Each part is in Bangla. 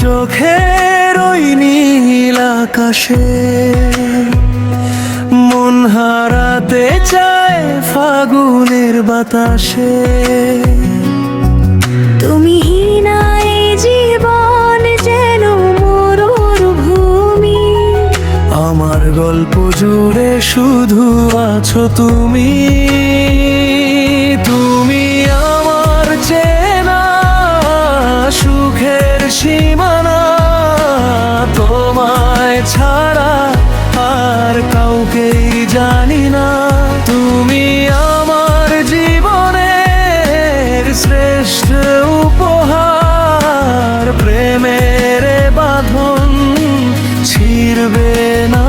চোখের ওই নীল আকাশে মন হারাতে চায় ফাগুনের বাতাসে। তুমি হীনা এই জীবন যেন মরুভূমি, আমার গল্প জুড়ে শুধু আছো তুমি। তুমি আমার চেনা সুখের সীমানা, তোমায় ছাড়া আর কাউকেই জানি না। তুমি আমার জীবনের শ্রেষ্ঠ উপহার, প্রেমের বাঁধন ছিড়বে না।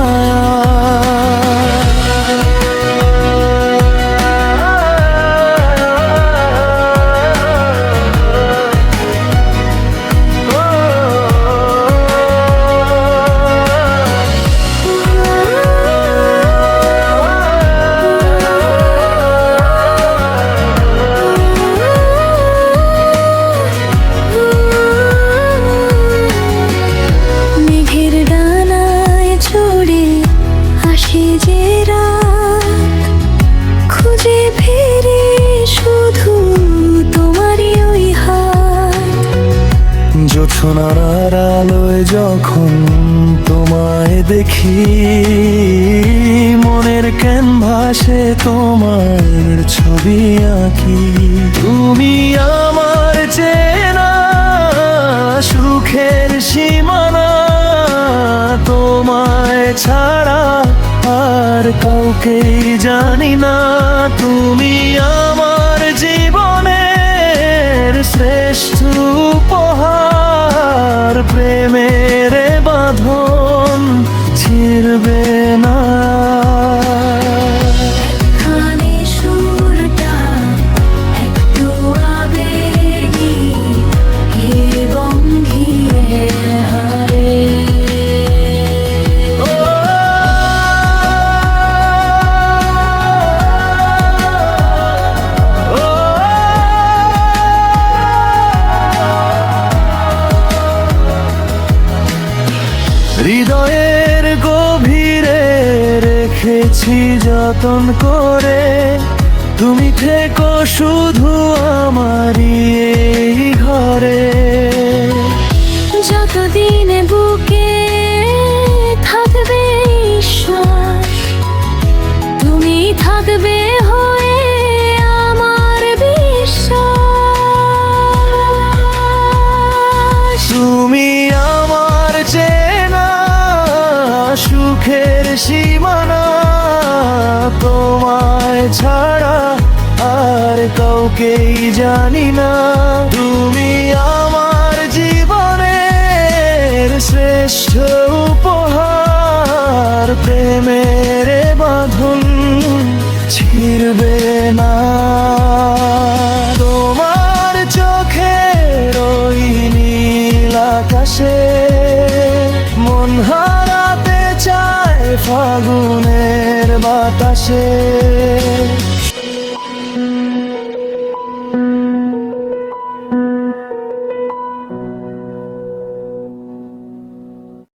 মেঘের ডানায় চড়ে আসে যে রাত, খুঁজে ফিরে শুধু তোমারই ওই হাত। জোছনার আলোয় যখন তোমায় দেখি, মনের ক্যানভাসে তোমার ছবি আঁকি। তুমি আমার চেনা সুখের সীমানা, তোমায় ছাড়া আর কাউকেই জানি না। তুমি আমার জীবনের শ্রেষ্ঠ উপহার, প্রেমের বাঁধন ছিড়বে না। কানে সুরটা একটু আবেগী এবং ধীরে হারে। হৃদয়ের গভীরে রেখেছি যতন করে, তুমি থেকো শুধু আমারই এই ঘরে। যতদিন বুকে থাকবে ঈশ্বর, তুমি থাকবে হয়ে আমার বিশ্বাস। তুমি আমার চেনা সুখের সীমানা, তোমায় ছাড়া আর কাউকেই জানি না। তুমি আমার জীবনের শ্রেষ্ঠ উপহার, প্রেমের বাঁধন ছিড়বে না। তোমার চোখের ওই নীল আকাশে মন হারাতে চায় ফাগুনের বাতাসে।